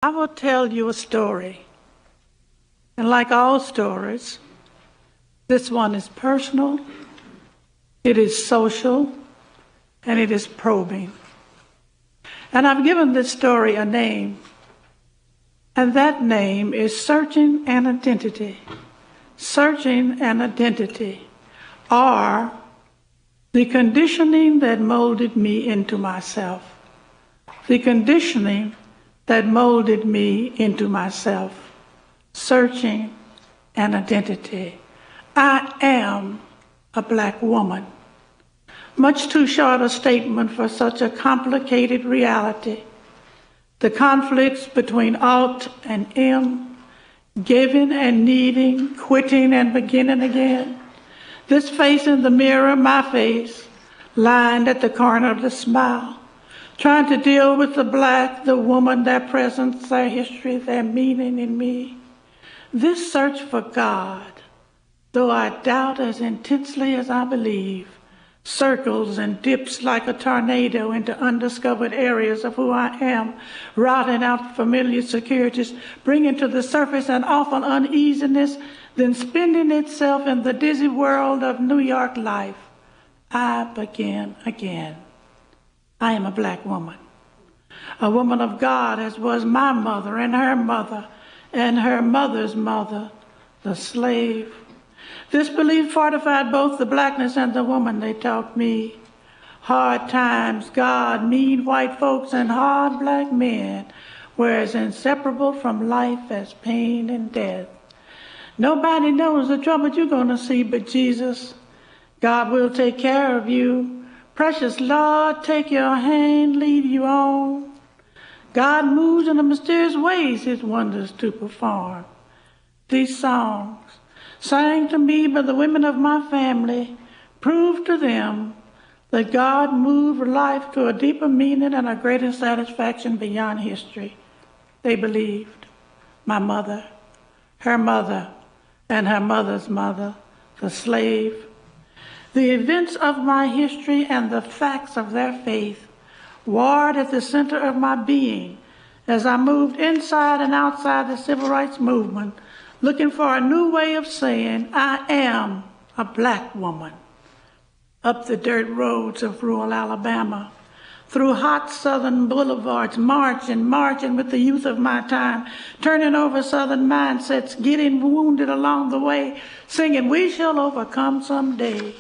I will tell you a story. And like all stories, this one is personal, it is social, and it is probing. And I've given this story a name, and that name is Searching an Identity. Searching an Identity, or the conditioning that molded me into myself. The conditioning that molded me into myself. Searching an identity. I am a black woman. Much too short a statement for such a complicated reality. The conflicts between ought and am, giving and needing, quitting and beginning again. This face in the mirror, my face, lined at the corner of the smile, trying to deal with the black, the woman, their presence, their history, their meaning in me. This search for God, though I doubt as intensely as I believe, circles and dips like a tornado into undiscovered areas of who I am, routing out familiar securities, bringing to the surface an awful uneasiness, then spinning itself in the dizzy world of New York life. I begin again. I am a black woman, a woman of God, as was my mother and her mother's mother, the slave. This belief fortified both the blackness and the woman they taught me. Hard times, God, mean white folks, and hard black men were as inseparable from life as pain and death. Nobody knows the trouble you're going to see but Jesus. God will take care of you. Precious Lord, take your hand, lead you on. God moves in the mysterious ways his wonders to perform. These songs, sang to me by the women of my family, proved to them that God moved life to a deeper meaning and a greater satisfaction beyond history. They believed my mother, and her mother's mother, the slave. The events of my history and the facts of their faith warred at the center of my being as I moved inside and outside the civil rights movement, looking for a new way of saying, I am a black woman. Up the dirt roads of rural Alabama, through hot southern boulevards, marching with the youth of my time, turning over southern mindsets, getting wounded along the way, singing, we shall overcome someday.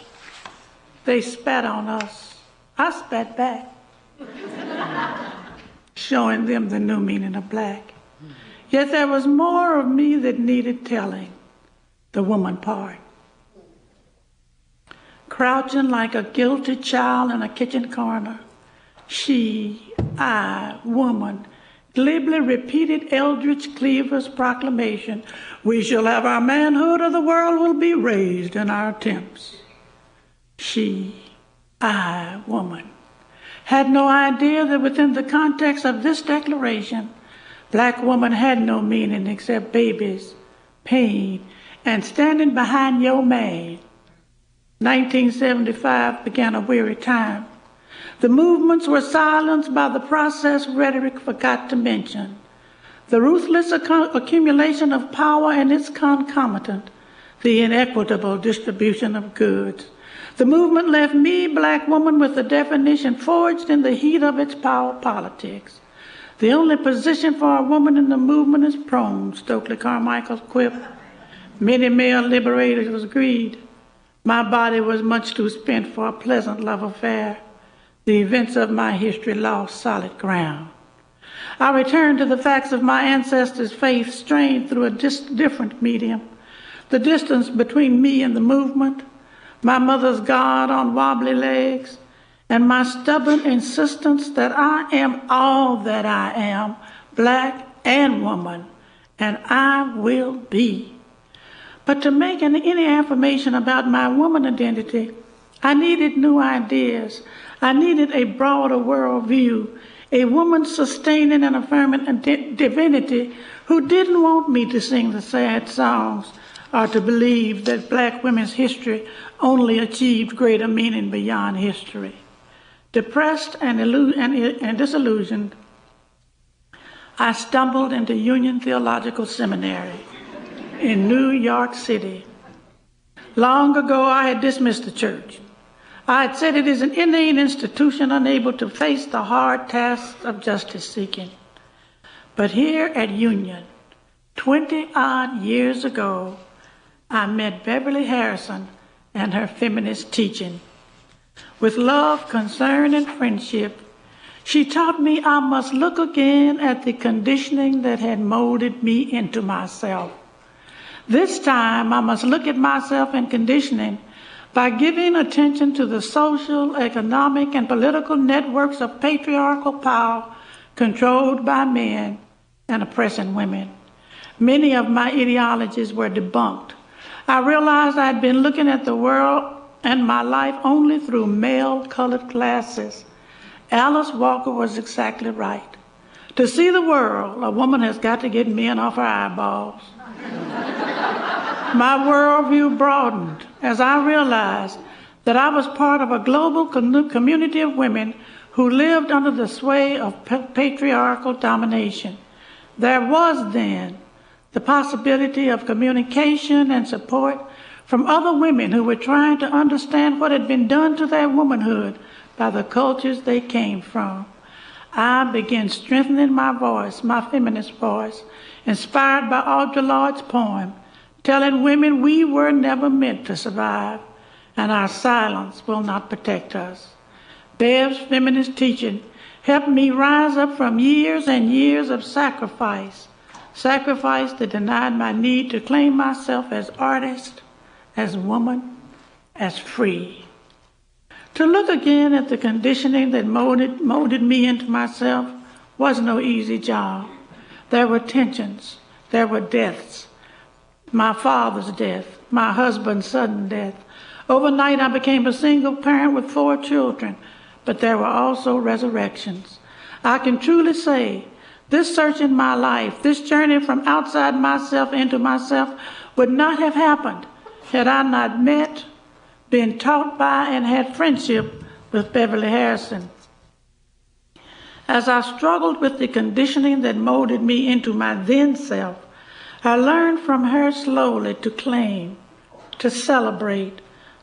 They spat on us. I spat back, showing them the new meaning of black. Yet there was more of me that needed telling, the woman part. Crouching like a guilty child in a kitchen corner, she, I, woman, glibly repeated Eldridge Cleaver's proclamation, we shall have our manhood or the world will be raised in our attempts. She, I, woman, had no idea that within the context of this declaration, black woman had no meaning except babies, pain, and standing behind your man. 1975 began a weary time. The movements were silenced by the process rhetoric forgot to mention. The ruthless accumulation of power and its concomitant, the inequitable distribution of goods. The movement left me, black woman, with the definition forged in the heat of its power politics. The only position for a woman in the movement is prone, Stokely Carmichael's quip. Many male liberators agreed. My body was much too spent for a pleasant love affair. The events of my history lost solid ground. I returned to the facts of my ancestors' faith, strained through a different medium. The distance between me and the movement, my mother's God on wobbly legs, and my stubborn insistence that I am all that I am, black and woman, and I will be. But to make any affirmation about my woman identity, I needed new ideas. I needed a broader worldview, a woman sustaining and affirming a divinity who didn't want me to sing the sad songs or to believe that black women's history only achieved greater meaning beyond history. Depressed and disillusioned, I stumbled into Union Theological Seminary in New York City. Long ago, I had dismissed the church. I had said it is an inane institution unable to face the hard tasks of justice seeking. But here at Union, 20-odd years ago, I met Beverly Harrison and her feminist teaching. With love, concern, and friendship, she taught me I must look again at the conditioning that had molded me into myself. This time, I must look at myself and conditioning by giving attention to the social, economic, and political networks of patriarchal power controlled by men and oppressing women. Many of my ideologies were debunked. I realized I had been looking at the world and my life only through male-colored glasses. Alice Walker was exactly right. To see the world, a woman has got to get men off her eyeballs. My worldview broadened as I realized that I was part of a global community of women who lived under the sway of patriarchal domination. There was then the possibility of communication and support from other women who were trying to understand what had been done to their womanhood by the cultures they came from. I began strengthening my voice, my feminist voice, inspired by Audre Lorde's poem, telling women we were never meant to survive, and our silence will not protect us. Bev's feminist teaching helped me rise up from years and years of sacrifice that denied my need to claim myself as artist, as woman, as free. To look again at the conditioning that molded me into myself was no easy job. There were tensions, there were deaths. My father's death, my husband's sudden death. Overnight I became a single parent with 4 children, but there were also resurrections. I can truly say this search in my life, this journey from outside myself into myself would not have happened had I not met, been taught by, and had friendship with Beverly Harrison. As I struggled with the conditioning that molded me into my then self, I learned from her slowly to claim, to celebrate,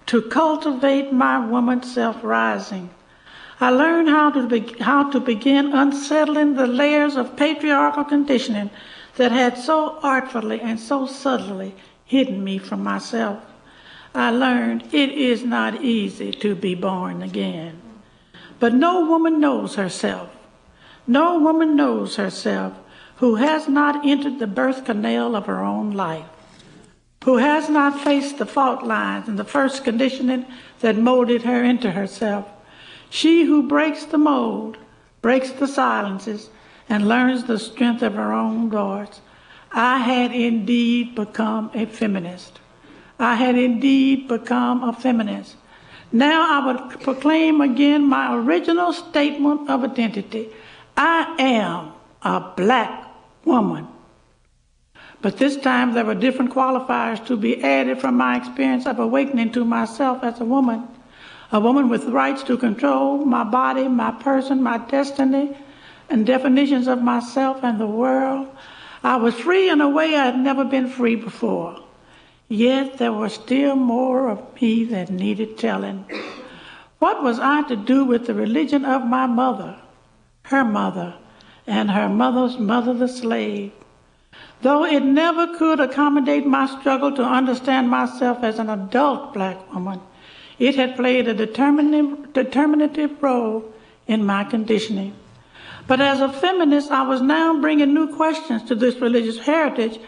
to cultivate my woman self rising. I learned how to begin unsettling the layers of patriarchal conditioning that had so artfully and so subtly hidden me from myself. I learned it is not easy to be born again. But no woman knows herself. No woman knows herself who has not entered the birth canal of her own life, who has not faced the fault lines and the first conditioning that molded her into herself. She who breaks the mold, breaks the silences, and learns the strength of her own voice. I had indeed become a feminist. I had indeed become a feminist. Now I would proclaim again my original statement of identity. I am a black woman. But this time there were different qualifiers to be added from my experience of awakening to myself as a woman with rights to control my body, my person, my destiny, and definitions of myself and the world. I was free in a way I had never been free before. Yet there was still more of me that needed telling. What was I to do with the religion of my mother, her mother, and her mother's mother, the slave? Though it never could accommodate my struggle to understand myself as an adult black woman, it had played a determinative role in my conditioning. But as a feminist, I was now bringing new questions to this religious heritage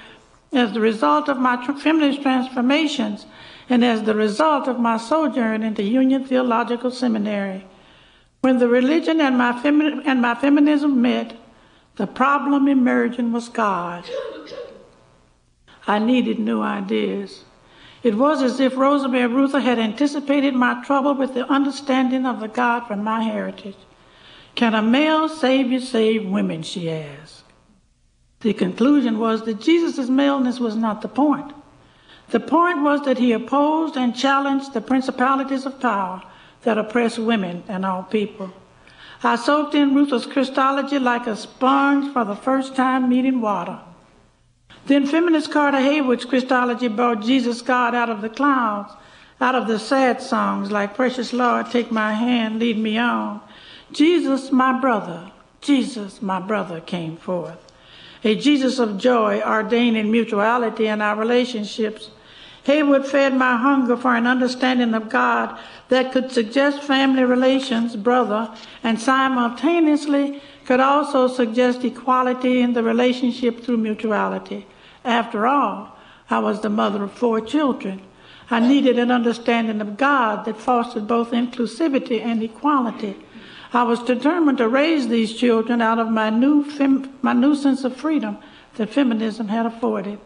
as the result of my feminist transformations and as the result of my sojourn into Union Theological Seminary. When the religion and my feminism met, the problem emerging was God. I needed new ideas. It was as if Rosemary Ruther had anticipated my trouble with the understanding of the God from my heritage. Can a male savior save women, she asked. The conclusion was that Jesus' maleness was not the point. The point was that he opposed and challenged the principalities of power that oppress women and all people. I soaked in Ruther's Christology like a sponge for the first time meeting water. Then feminist Carter Haywood's Christology brought Jesus God out of the clouds, out of the sad songs like Precious Lord, Take My Hand, Lead Me On. Jesus, my brother came forth. A Jesus of joy, ordaining mutuality in our relationships. Haywood fed my hunger for an understanding of God that could suggest family relations, brother, and simultaneously could also suggest equality in the relationship through mutuality. After all, I was the mother of 4 children. I needed an understanding of God that fostered both inclusivity and equality. I was determined to raise these children out of my new sense of freedom that feminism had afforded.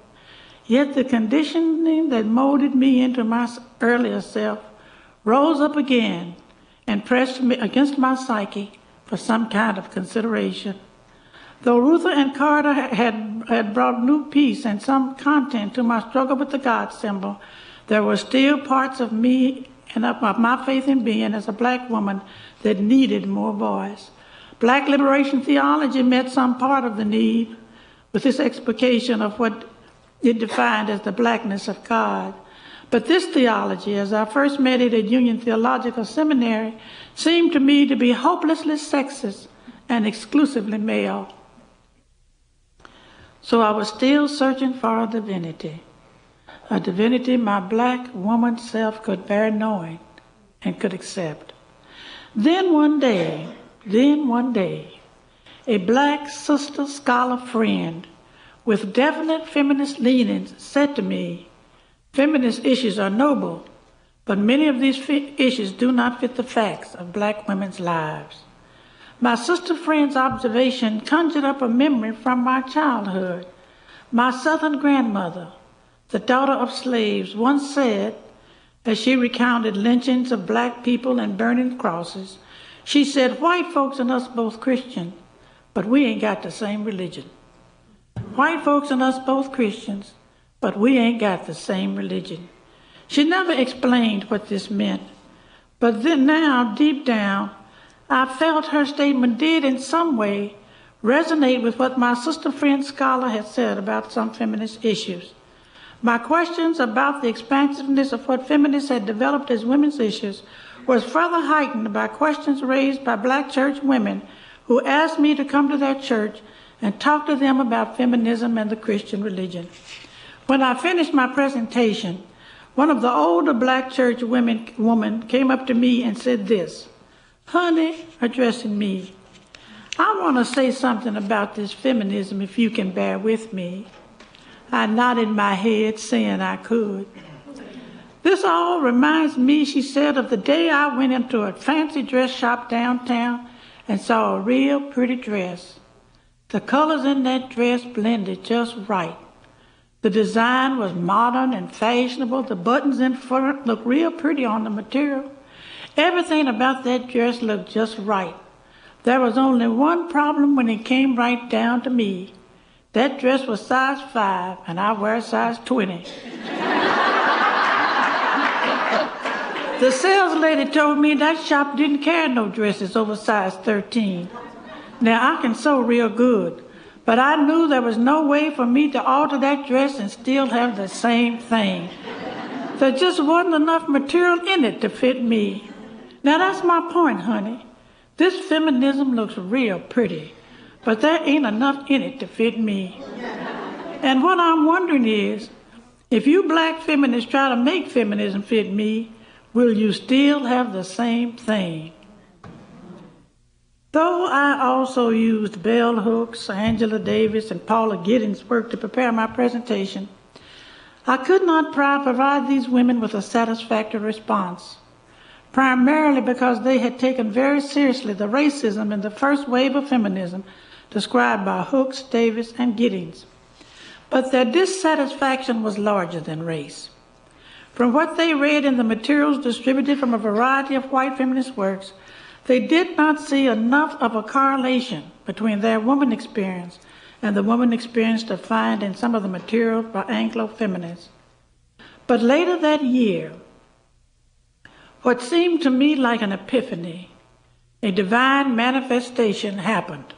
Yet the conditioning that molded me into my earlier self rose up again and pressed me against my psyche for some kind of consideration. Though Ruther and Carter had brought new peace and some content to my struggle with the God symbol, there were still parts of me and of my faith in being as a black woman that needed more voice. Black liberation theology met some part of the need with this explication of what it defined as the blackness of God. But this theology, as I first met it at Union Theological Seminary, seemed to me to be hopelessly sexist and exclusively male. So I was still searching for a divinity my black woman self could bear knowing and could accept. Then one day, a black sister scholar friend with definite feminist leanings said to me, feminist issues are noble, but many of these issues do not fit the facts of black women's lives. My sister friend's observation conjured up a memory from my childhood. My Southern grandmother, the daughter of slaves, once said, as she recounted lynchings of black people and burning crosses, she said, white folks and us both Christian, but we ain't got the same religion. White folks and us both Christians, but we ain't got the same religion. She never explained what this meant, but then now, deep down, I felt her statement did in some way resonate with what my sister friend scholar had said about some feminist issues. My questions about the expansiveness of what feminists had developed as women's issues was further heightened by questions raised by black church women who asked me to come to their church and talk to them about feminism and the Christian religion. When I finished my presentation, one of the older black church women came up to me and said this, honey, addressing me, I want to say something about this feminism if you can bear with me. I nodded my head, saying I could. This all reminds me, she said, of the day I went into a fancy dress shop downtown and saw a real pretty dress. The colors in that dress blended just right. The design was modern and fashionable. The buttons in front looked real pretty on the material. Everything about that dress looked just right. There was only one problem when it came right down to me. That dress was size 5, and I wear size 20. The sales lady told me that shop didn't carry no dresses over size 13. Now, I can sew real good, but I knew there was no way for me to alter that dress and still have the same thing. There just wasn't enough material in it to fit me. Now, that's my point, honey. This feminism looks real pretty, but there ain't enough in it to fit me. And what I'm wondering is, if you black feminists try to make feminism fit me, will you still have the same thing? Though I also used bell hooks, Angela Davis, and Paula Giddings' work to prepare my presentation, I could not provide these women with a satisfactory response, primarily because they had taken very seriously the racism in the first wave of feminism described by Hooks, Davis, and Giddings. But their dissatisfaction was larger than race. From what they read in the materials distributed from a variety of white feminist works, they did not see enough of a correlation between their woman experience and the woman experience defined in some of the materials by Anglo-feminists. But later that year, what seemed to me like an epiphany a divine manifestation happened.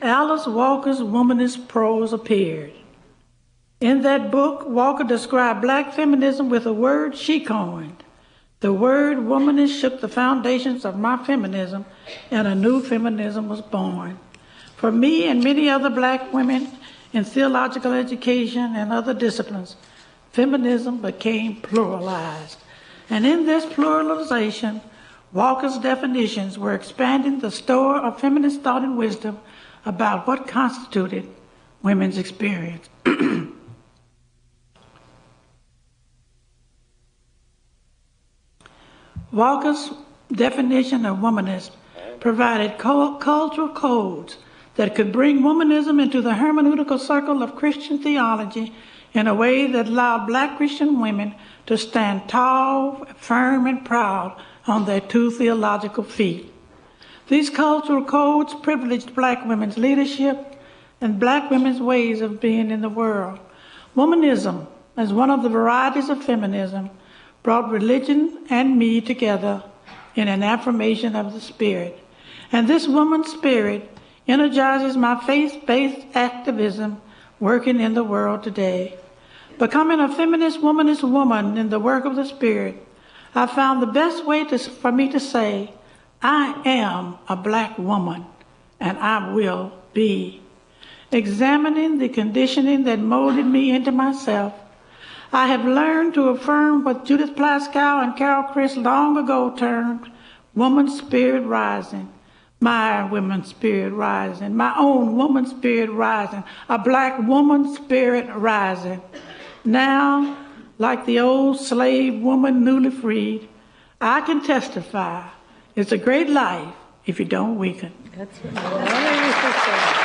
Alice Walker's womanist prose appeared. In that book, Walker described black feminism with a word she coined. The word womanist shook the foundations of my feminism, and a new feminism was born. For me and many other black women in theological education and other disciplines, feminism became pluralized. And in this pluralization, Walker's definitions were expanding the store of feminist thought and wisdom about what constituted women's experience. Walker's definition of womanism provided cultural codes that could bring womanism into the hermeneutical circle of Christian theology in a way that allowed black Christian women to stand tall, firm, and proud on their two theological feet. These cultural codes privileged black women's leadership and black women's ways of being in the world. Womanism, as one of the varieties of feminism, brought religion and me together in an affirmation of the Spirit. And this woman's spirit energizes my faith-based activism working in the world today. Becoming a feminist, womanist woman in the work of the Spirit, I found the best way for me to say, I am a black woman, and I will be. Examining the conditioning that molded me into myself, I have learned to affirm what Judith Plaskow and Carol Chris long ago termed woman's spirit rising, my woman's spirit rising, my own woman's spirit rising, a black woman's spirit rising. Now, like the old slave woman newly freed, I can testify it's a great life if you don't weaken. That's right.